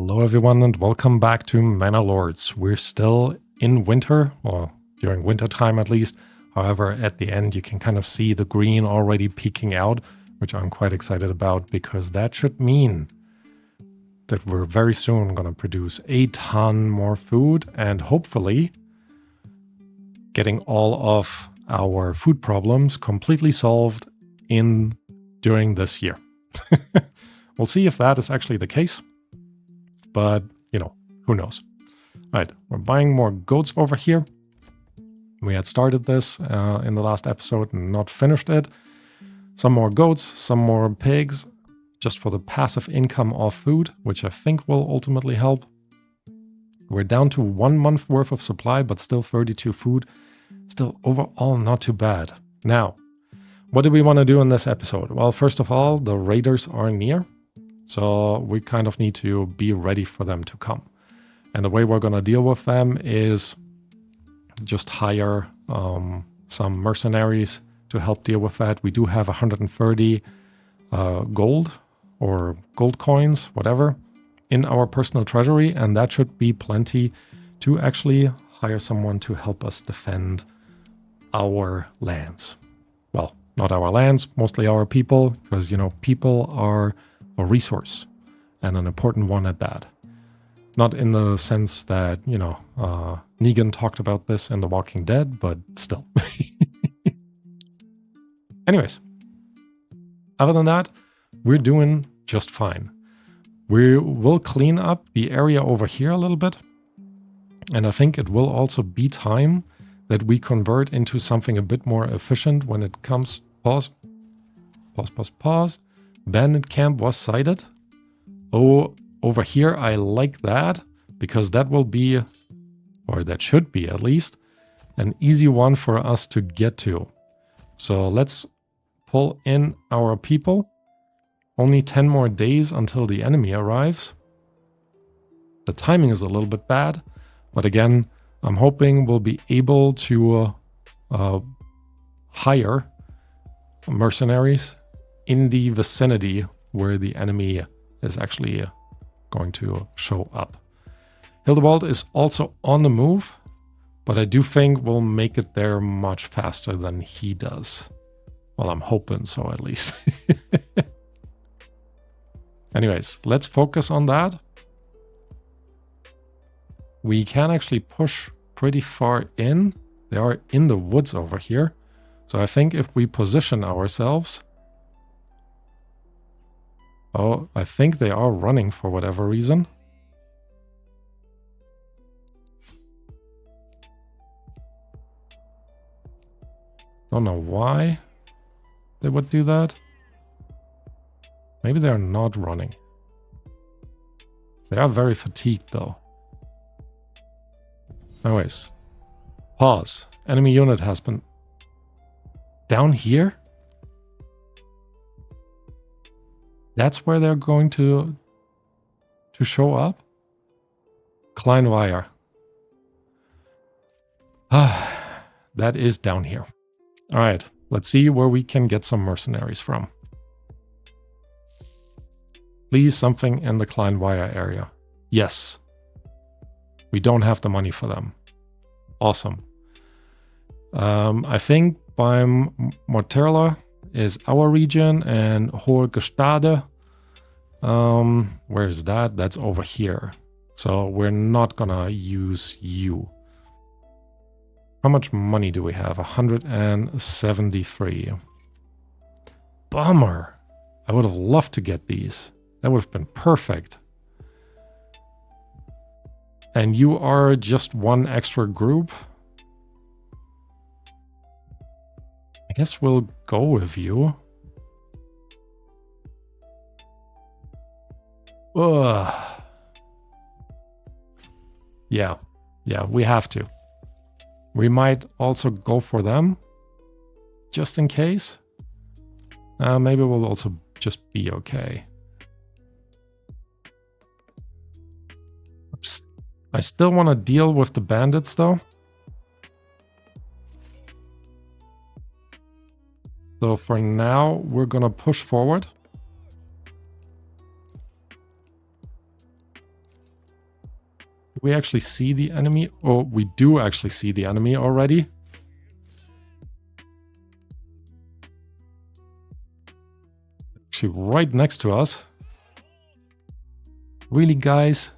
Hello everyone and welcome back to Manor Lords. We're still in winter, or during winter time at least. However, at the end you can kind of see the green already peeking out, which I'm quite excited about because that should mean that we're very soon going to produce a ton more food and hopefully getting all of our food problems completely solved during this year. We'll see if that is actually the case. But, who knows. All right, we're buying more goats over here. We had started this in the last episode and not finished it. Some more goats, some more pigs, just for the passive income of food, which I think will ultimately help. We're down to 1 month worth of supply, but still 32 food. Still overall not too bad. Now, what do we want to do in this episode? Well, first of all, the raiders are near. So we kind of need to be ready for them to come. And the way we're going to deal with them is just hire some mercenaries to help deal with that. We do have 130 gold or gold coins, whatever, in our personal treasury. And that should be plenty to actually hire someone to help us defend our lands. Well, not our lands, mostly our people, because, people are a resource, and an important one at that. Not in the sense that, Negan talked about this in The Walking Dead, but still. Anyways, other than that, we're doing just fine. We will clean up the area over here a little bit, and I think it will also be time that we convert into something a bit more efficient when it comes... Pause. Bandit camp was sighted. Oh, over here I like that, because that will be, or that should be at least, an easy one for us to get to. So let's pull in our people. Only 10 more days until the enemy arrives. The timing is a little bit bad, but again, I'm hoping we'll be able to hire mercenaries in the vicinity where the enemy is actually going to show up. Hildewald is also on the move, but I do think we'll make it there much faster than he does. Well, I'm hoping so at least. Anyways, let's focus on that. We can actually push pretty far in. They are in the woods over here. So I think if we position ourselves... Oh, I think they are running for whatever reason. Don't know why they would do that. Maybe they're not running. They are very fatigued though. Anyways. Pause. Enemy unit has been... Down here? That's where they're going to show up? Kleinweier. That is down here. All right, let's see where we can get some mercenaries from. Please, something in the Kleinweier area. Yes. We don't have the money for them. Awesome. I think beim Morterla is our region, and Hohe Gestade, where is that? That's over here. So we're not gonna use you. How much money do we have? 173. Bummer. I would have loved to get these. That would have been perfect. And you are just one extra group. I guess we'll go with you. Ugh. Yeah, we have to. We might also go for them, just in case. Maybe we'll also just be okay. Oops. I still want to deal with the bandits, though. So for now, we're gonna push forward. we actually see the enemy? Oh, we do actually see the enemy already. Actually right next to us. Really, guys?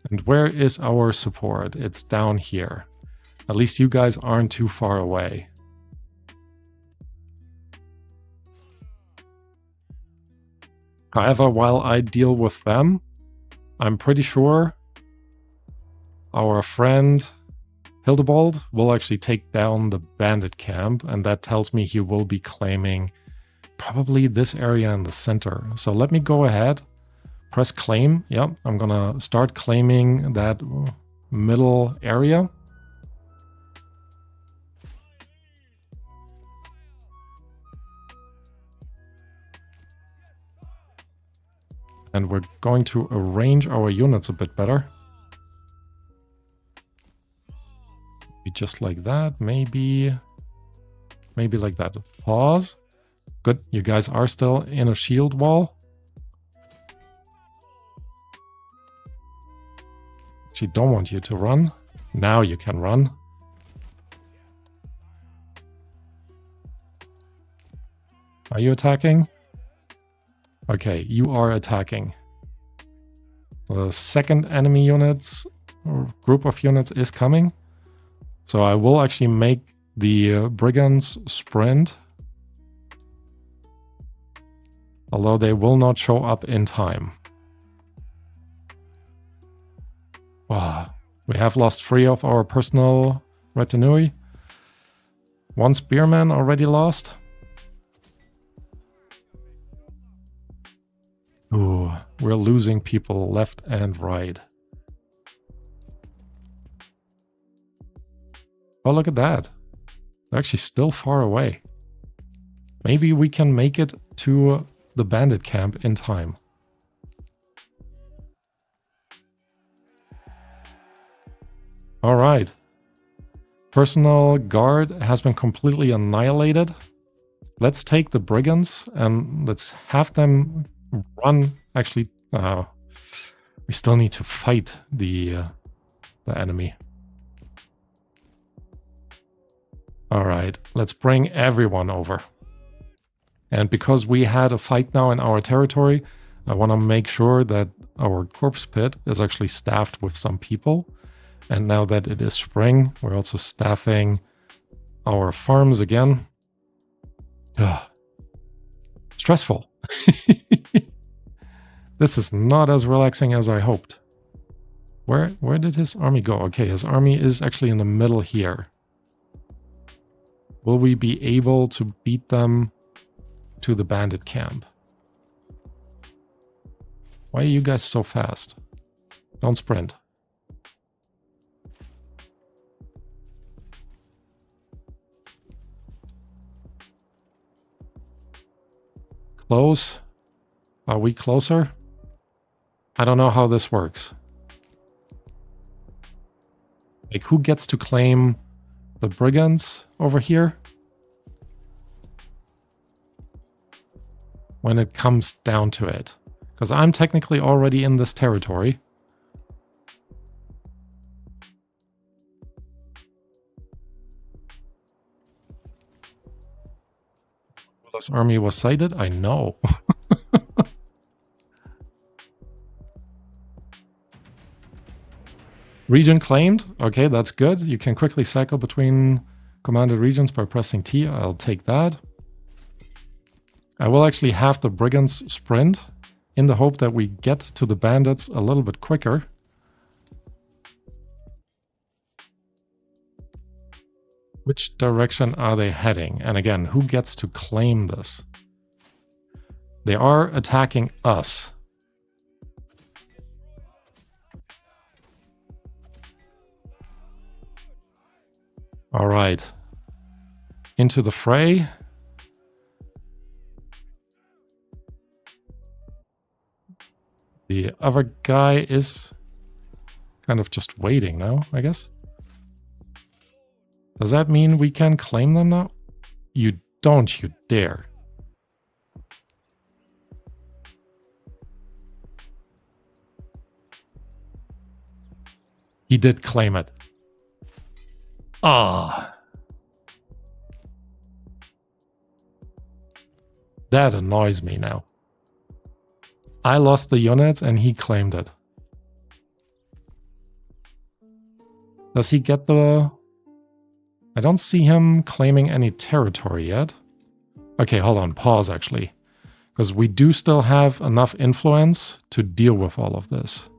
And where is our support? It's down here. At least you guys aren't too far away. However, while I deal with them, I'm pretty sure our friend Hildebald will actually take down the bandit camp, and that tells me he will be claiming probably this area in the center. So let me go ahead, press claim. Yep, I'm gonna start claiming that middle area. And we're going to arrange our units a bit better. Just like that, maybe like that. Pause. Good, you guys are still in a shield wall. Actually, don't want you to run. Now you can run. Are you attacking? Okay, you are attacking. The second enemy units, or group of units, is coming. So I will actually make the brigands sprint. Although they will not show up in time. Wow. We have lost 3 of our personal retinue. 1 spearman already lost. Ooh, we're losing people left and right. Oh, look at that. They're actually still far away. Maybe we can make it to the bandit camp in time. All right. Personal guard has been completely annihilated. Let's take the brigands and let's have them run. Actually, we still need to fight the enemy. All right, let's bring everyone over. And because we had a fight now in our territory, I want to make sure that our corpse pit is actually staffed with some people. And now that it is spring, we're also staffing our farms again. Ugh. Stressful. This is not as relaxing as I hoped. Where did his army go? Okay, his army is actually in the middle here. Will we be able to beat them to the bandit camp? Why are you guys so fast? Don't sprint. Close. Are we closer? I don't know how this works. Like, who gets to claim the brigands over here? When it comes down to it. Because I'm technically already in this territory. This army was sighted? I know. Region claimed. Okay, that's good. You can quickly cycle between commanded regions by pressing T. I'll take that. I will actually have the brigands sprint in the hope that we get to the bandits a little bit quicker. Which direction are they heading? And again, who gets to claim this? They are attacking us. All right. Into the fray. The other guy is kind of just waiting now, I guess. Does that mean we can claim them now? You Don't you dare. He did claim it. Ah. That annoys me now. I lost the units and he claimed it. Does he get the... I don't see him claiming any territory yet. Okay, hold on. Pause, actually. Because we do still have enough influence to deal with all of this.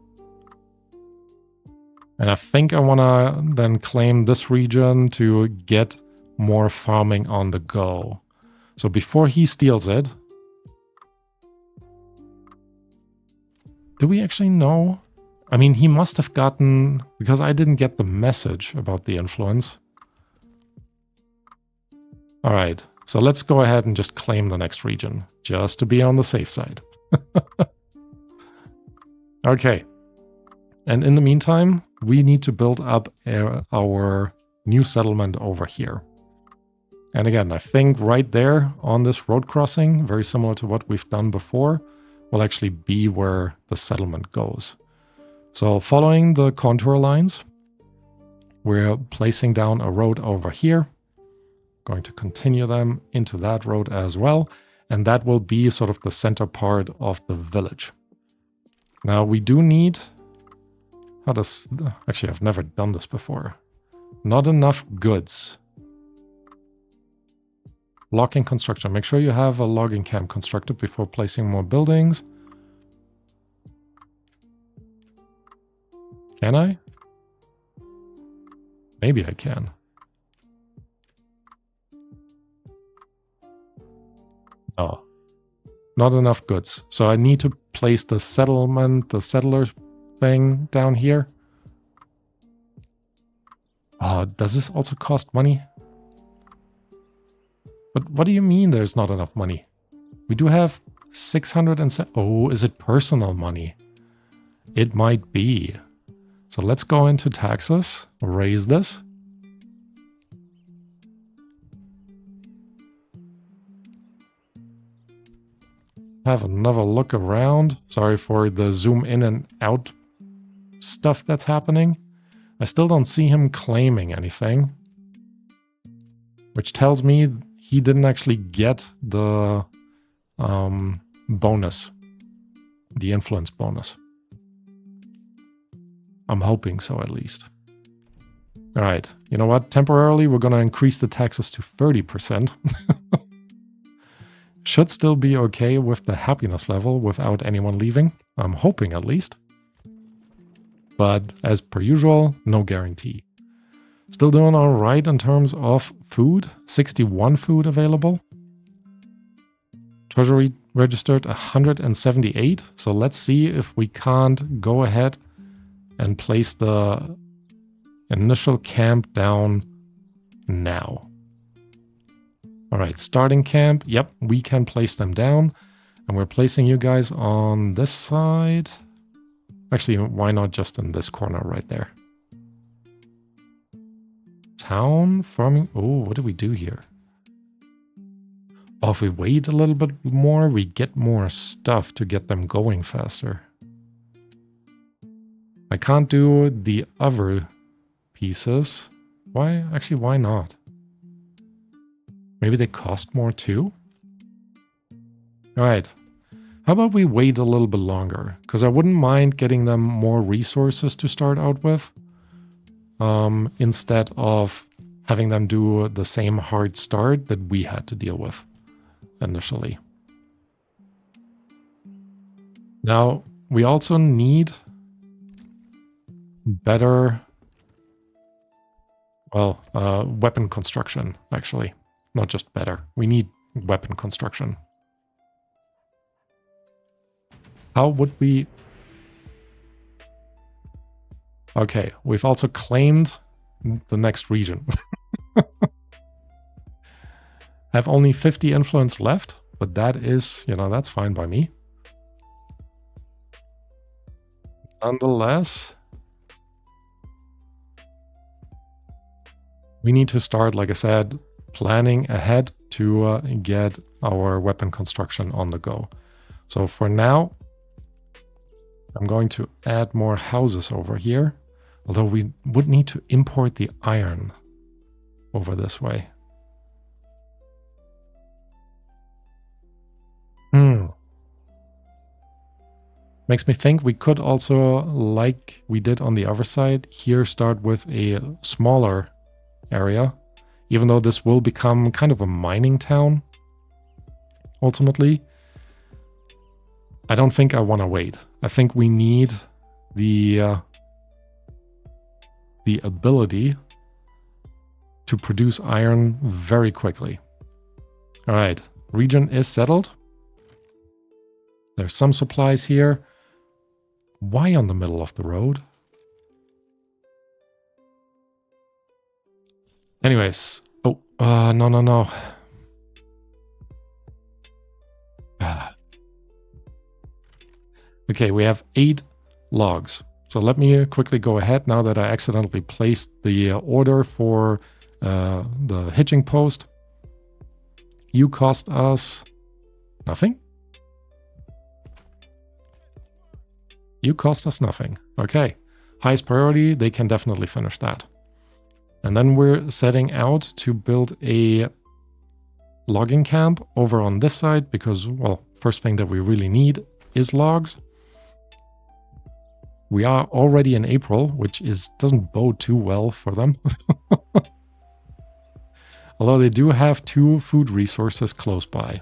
And I think I want to then claim this region to get more farming on the go. So before he steals it... Do we actually know? I mean, he must have gotten... Because I didn't get the message about the influence. Alright, so let's go ahead and just claim the next region. Just to be on the safe side. Okay. And in the meantime, we need to build up our new settlement over here. And again, I think right there on this road crossing, very similar to what we've done before, will actually be where the settlement goes. So following the contour lines, we're placing down a road over here, going to continue them into that road as well, and that will be sort of the center part of the village. Now we do need... How does... Actually, I've never done this before. Not enough goods. Logging construction. Make sure you have a logging camp constructed before placing more buildings. Can I? Maybe I can. Oh. Not enough goods. So I need to place the settlement, the settler thing down here. Oh, does this also cost money? But what do you mean there's not enough money? We do have 607. Oh, is it personal money? It might be. So let's go into taxes, raise this. Have another look around. Sorry for the zoom in and out stuff that's happening. I still don't see him claiming anything. Which tells me he didn't actually get the bonus. The influence bonus. I'm hoping so, at least. Alright, you know what? Temporarily, we're going to increase the taxes to 30%. Should still be okay with the happiness level without anyone leaving. I'm hoping, at least. But, as per usual, no guarantee. Still doing alright in terms of food. 61 food available. Treasury registered 178. So let's see if we can't go ahead and place the initial camp down now. Alright, starting camp. Yep, we can place them down. And we're placing you guys on this side. Actually, why not just in this corner right there? Town, farming. Oh, what do we do here? Oh, if we wait a little bit more, we get more stuff to get them going faster. I can't do the other pieces. Why? Actually, why not? Maybe they cost more too? Alright. How about we wait a little bit longer? Because I wouldn't mind getting them more resources to start out with. Instead of having them do the same hard start that we had to deal with initially. Now, we also need better, well, weapon construction, actually. Not just better. We need weapon construction. How would we... Okay, we've also claimed the next region. I have only 50 influence left, but that is, you know, that's fine by me. Nonetheless, we need to start, like I said, planning ahead to get our weapon construction on the go. So for now, I'm going to add more houses over here, although we would need to import the iron over this way. Makes me think we could also, like we did on the other side, here start with a smaller area, even though this will become kind of a mining town, ultimately. I don't think I want to wait. I think we need the ability to produce iron very quickly. All right, region is settled. There's some supplies here. Why on the middle of the road? Anyways. Oh, no. Okay, we have 8 logs. So let me quickly go ahead now that I accidentally placed the order for the hitching post. You cost us nothing? You cost us nothing. Okay. Highest priority, they can definitely finish that. And then we're setting out to build a logging camp over on this side because, well, first thing that we really need is logs. We are already in April, which doesn't bode too well for them. Although they do have 2 food resources close by.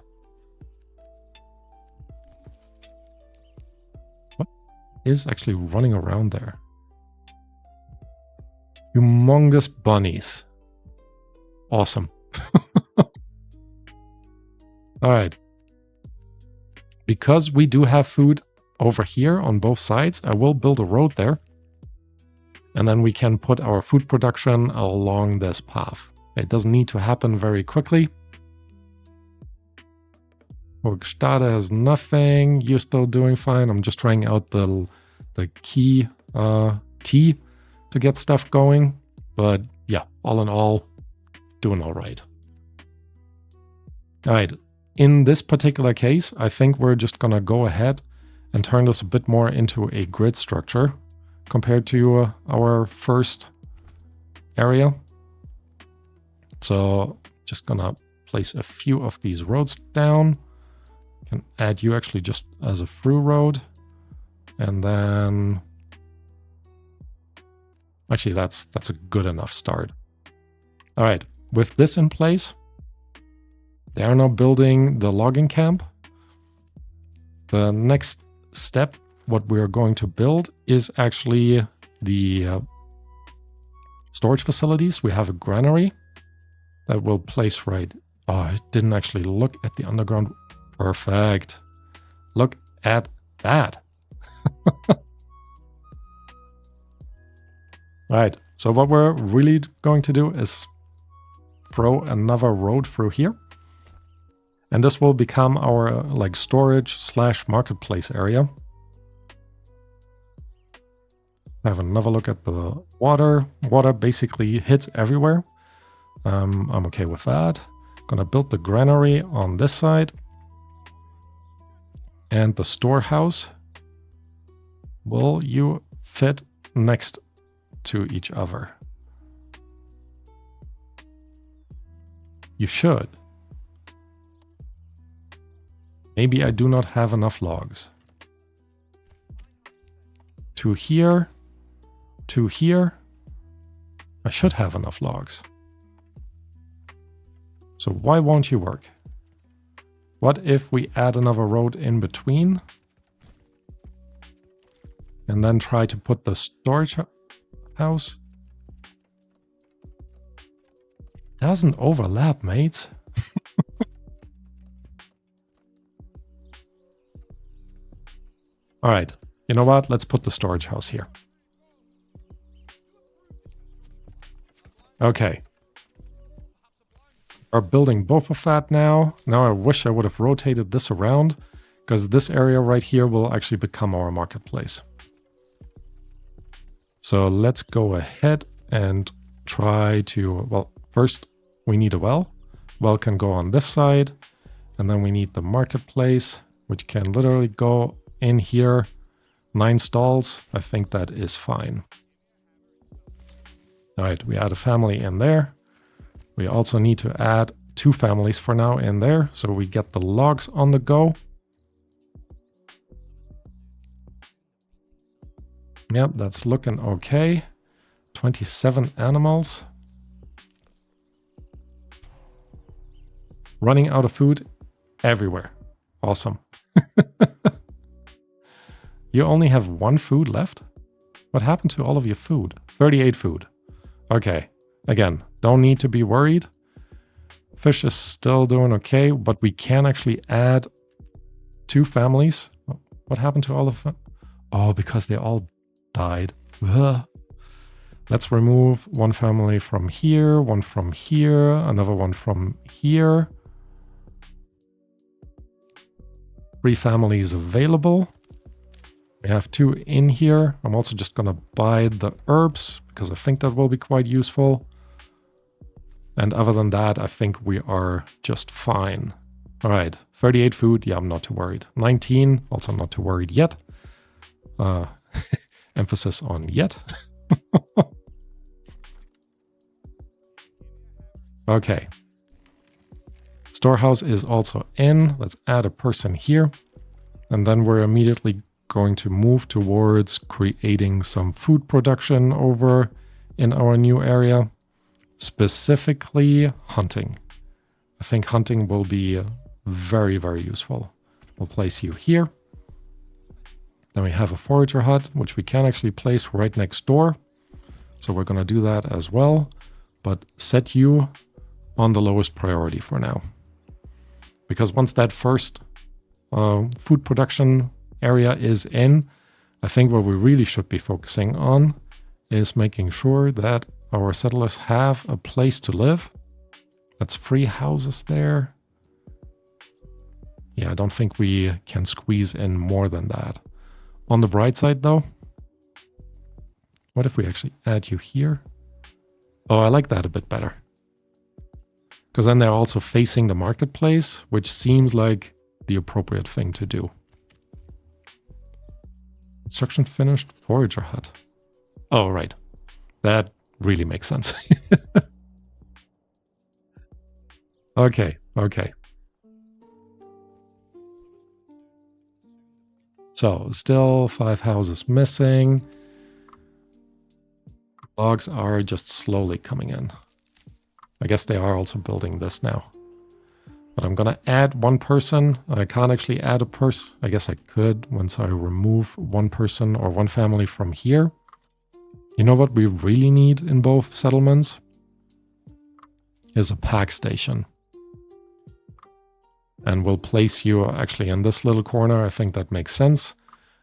Is actually running around there. Humongous bunnies. Awesome. All right. Because we do have food over here on both sides, I will build a road there. And then we can put our food production along this path. It doesn't need to happen very quickly. Workstada has nothing. You're still doing fine. I'm just trying out the key T to get stuff going. But yeah, all in all, doing all right. All right. In this particular case, I think we're just going to go ahead and turn this a bit more into a grid structure compared to our first area. So just going to place a few of these roads down. Can add you actually just as a through road. And then actually that's a good enough start. All right, with this in place, they are now building the logging camp. The next step, what we're going to build is actually the storage facilities. We have a granary that will place right. Oh, I didn't actually look at the underground. Perfect. Look at that. All right. So what we're really going to do is throw another road through here. And this will become our like storage / marketplace area. Have another look at the water. Water basically hits everywhere. I'm okay with that. Gonna build the granary on this side. And the storehouse, will you fit next to each other? You should. Maybe I do not have enough logs. To here, to here. I should have enough logs. So why won't you work? What if we add another road in between? And then try to put the storage house? Doesn't overlap, mates. All right, you know what? Let's put the storage house here. Okay. Are building both of that now. Now I wish I would have rotated this around, because this area right here will actually become our marketplace. So let's go ahead and try to, well, first we need a well. well can go on this side. And then we need the marketplace, which can literally go in here. 9 stalls. I think that is fine. All right, we add a family in there. We also need to add 2 families for now in there, so we get the logs on the go. Yep, that's looking okay. 27 animals. Running out of food everywhere. Awesome. You only have 1 food left? What happened to all of your food? 38 food. Okay, again, don't need to be worried. Fish is still doing okay, but we can actually add 2 families. What happened to all of them? Oh, because they all died. Ugh. Let's remove 1 family from here, 1 from here, another 1 from here. 3 families available. We have 2 in here. I'm also just going to buy the herbs because I think that will be quite useful. And other than that, I think we are just fine. All right, 38 food. Yeah, I'm not too worried. 19, also not too worried yet. Emphasis on yet. Okay. Storehouse is also in. Let's add a person here. And then we're immediately going to move towards creating some food production over in our new area. Specifically hunting. I think hunting will be very, very useful. We'll place you here. Then we have a forager hut, which we can actually place right next door. So we're going to do that as well. But set you on the lowest priority for now. Because once that first food production area is in, I think what we really should be focusing on is making sure that our settlers have a place to live. That's 3 houses there. Yeah, I don't think we can squeeze in more than that. On the bright side though, what if we actually add you here? Oh, I like that a bit better. Because then they're also facing the marketplace, which seems like the appropriate thing to do. Construction finished, forager hut. Oh, right. That really makes sense. Okay, okay. So, still 5 houses missing. Logs are just slowly coming in. I guess they are also building this now. But I'm gonna add 1 person. I can't actually add a person. I guess I could once I remove 1 person or 1 family from here. You know what we really need in both settlements? Is a pack station. And we'll place you actually in this little corner. I think that makes sense.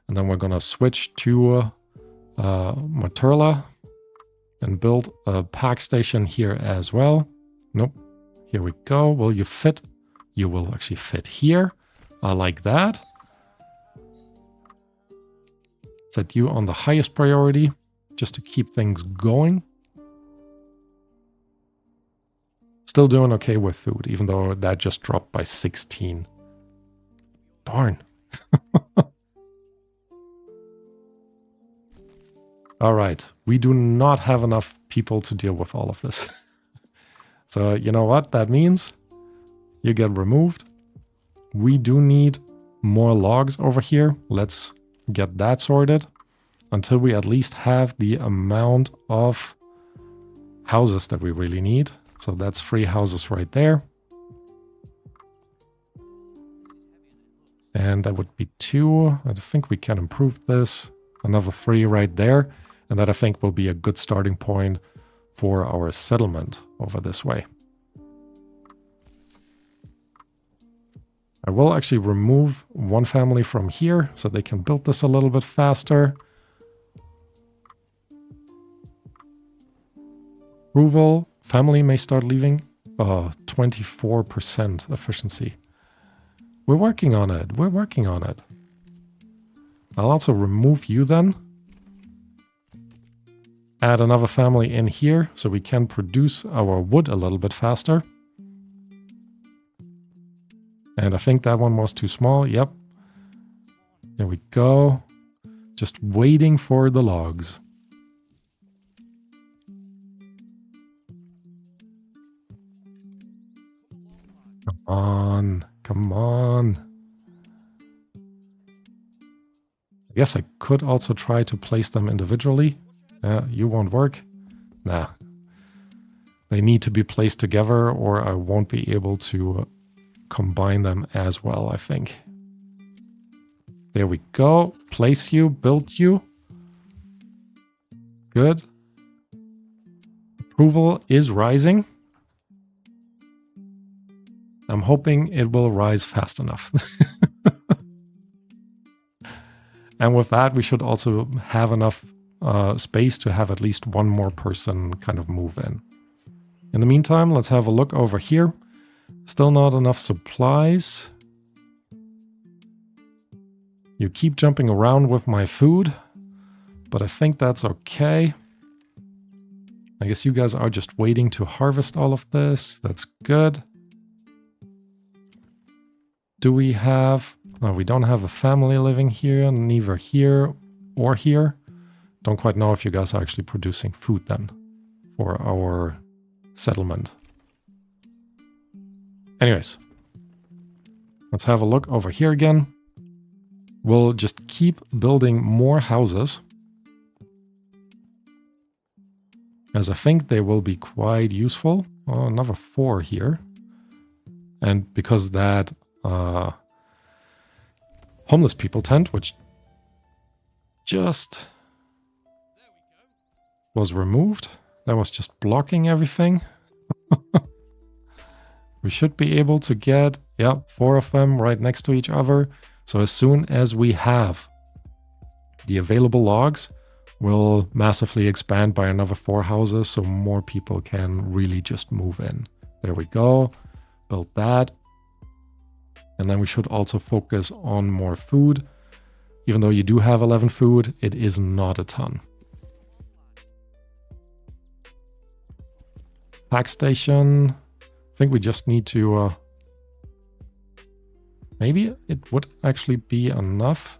And then we're gonna switch to Maturla and build a pack station here as well. Nope. Here we go. Will you fit? You will actually fit here. I like that. Set you on the highest priority just to keep things going. Still doing okay with food, even though that just dropped by 16. Darn. All right. We do not have enough people to deal with all of this. So you know what that means? You get removed. We do need more logs over here. Let's get that sorted until we at least have the amount of houses that we really need. So that's 3 houses right there. And that would be 2. I think we can improve this. Another 3 right there. And that I think will be a good starting point for our settlement over this way. I will actually remove 1 family from here so they can build this a little bit faster. Approval. Family may start leaving. 24% efficiency. We're working on it. We're working on it. I'll also remove you then. Add another family in here so we can produce our wood a little bit faster. And I think that one was too small. Yep. There we go. Just waiting for the logs. Come on. Come on. I guess I could also try to place them individually. You won't work. Nah. They need to be placed together or I won't be able to combine them as well, I think. There we go. Place you, build you. Good. Approval is rising. I'm hoping it will rise fast enough. And with that, we should also have enough space to have at least one more person kind of move in. In the meantime, let's have a look over here. Still not enough supplies. You keep jumping around with my food, but I think that's okay. I guess you guys are just waiting to harvest all of this. That's good. Do we have... No, we don't have a family living here, neither here or here. Don't quite know if you guys are actually producing food then for our settlement. Anyways, let's have a look over here again. We'll just keep building more houses, as I think they will be quite useful. Oh, another 4 here. And because that homeless people tent, which just was removed, that was just blocking everything. We should be able to get, 4 of them right next to each other. So as soon as we have the available logs, we'll massively expand by another 4 houses so more people can really just move in. There we go. Build that. And then we should also focus on more food. Even though you do have 11 food, it is not a ton. Pack station. I think we just need to... maybe it would actually be enough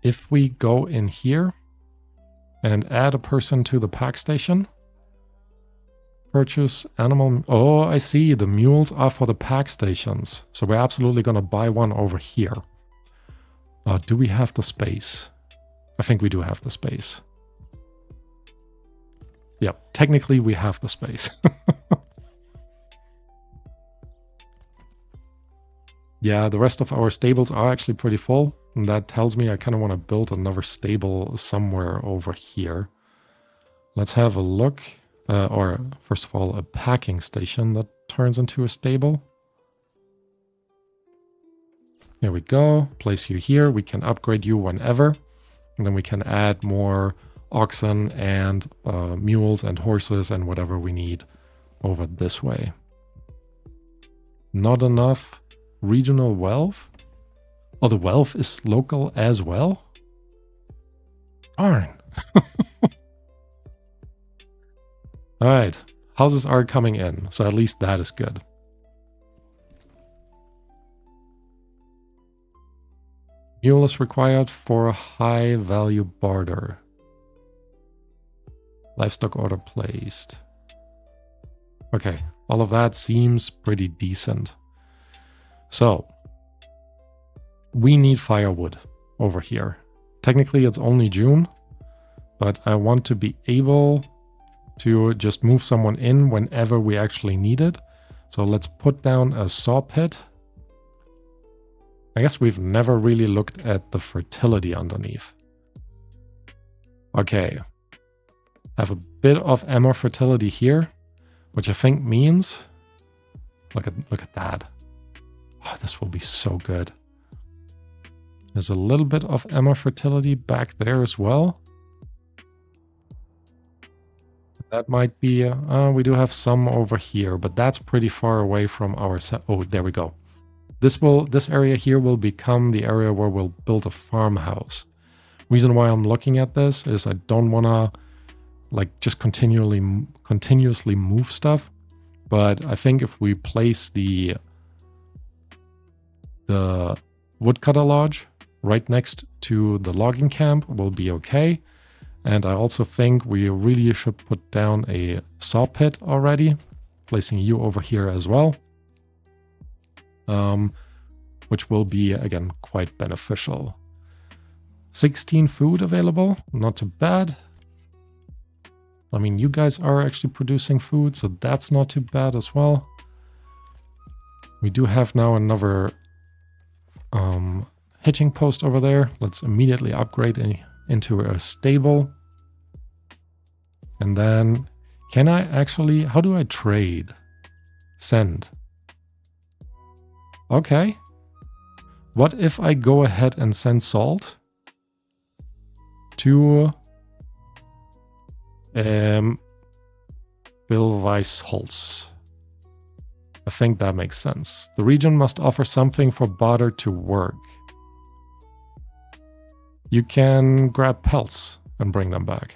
if we go in here and add a person to the pack station. Purchase animal... Oh, I see. The mules are for the pack stations. So we're absolutely going to buy one over here. Do we have the space? I think we do have the space. Yeah, technically we have the space. Yeah, the rest of our stables are actually pretty full. And that tells me I kind of want to build another stable somewhere over here. Let's have a look. Or, first of all, a packing station that turns into a stable. There we go. Place you here. We can upgrade you whenever. And then we can add more oxen and mules and horses and whatever we need over this way. Not enough regional wealth. Oh, the wealth is local as well? Darn. Alright, houses are coming in, so at least that is good. Mule is required for a high value barter. Livestock order placed. Okay, all of that seems pretty decent. So, we need firewood over here. Technically it's only June, but I want to be able to just move someone in whenever we actually need it. So let's put down a saw pit. I guess we've never really looked at the fertility underneath. Okay. Have a bit of ammo fertility here, which I think means... Look at that. Oh, this will be so good. There's a little bit of ammo fertility back there as well. That might be, we do have some over here, but that's pretty far away from our set. Oh, there we go. This area here will become the area where we'll build a farmhouse. Reason why I'm looking at this is I don't want to like just continuously move stuff. But I think if we place the woodcutter lodge right next to the logging camp, we'll be okay. And I also think we really should put down a saw pit already, placing you over here as well, which will be, again, quite beneficial. 16 food available, not too bad. I mean, you guys are actually producing food, so that's not too bad as well. We do have now another hitching post over there. Let's immediately upgrade into a stable. And then, can I actually, how do I trade? Send. Okay. What if I go ahead and send salt to Bill Weisholz? I think that makes sense. The region must offer something for barter to work. You can grab pelts and bring them back.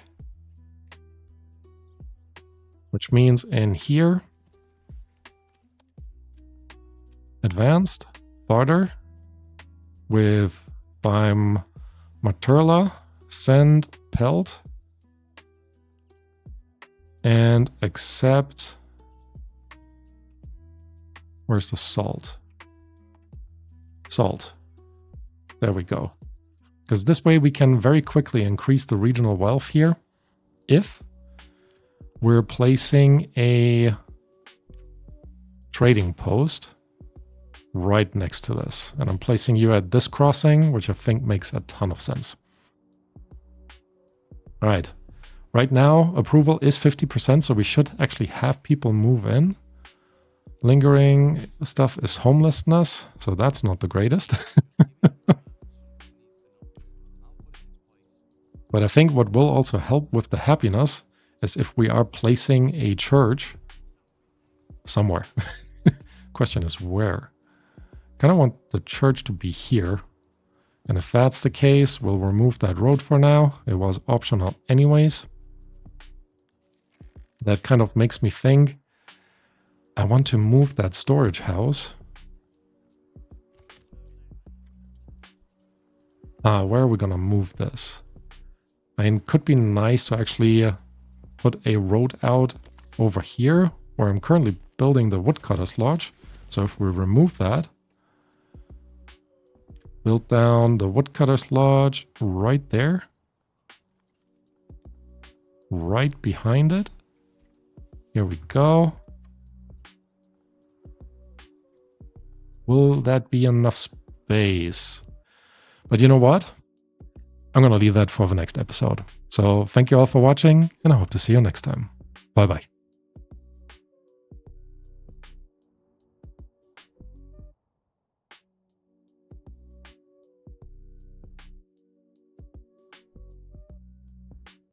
Which means in here, advanced, barter, with Beim Materla, send pelt, and accept. Where's the salt? Salt. There we go. Because this way we can very quickly increase the regional wealth here if we're placing a trading post right next to this. And I'm placing you at this crossing, which I think makes a ton of sense. All right. Right now, approval is 50%, so we should actually have people move in. Lingering stuff is homelessness, so that's not the greatest. But I think what will also help with the happiness is if we are placing a church somewhere. Question is where? Kind of want the church to be here. And if that's the case, we'll remove that road for now. It was optional anyways. That kind of makes me think I want to move that storage house. Where are we gonna move this? I mean, it could be nice to actually put a road out over here where I'm currently building the woodcutter's lodge. So if we remove that, build down the woodcutter's lodge right there, right behind it. Here we go. Will that be enough space? But you know what? I'm going to leave that for the next episode. So thank you all for watching, and I hope to see you next time. Bye bye.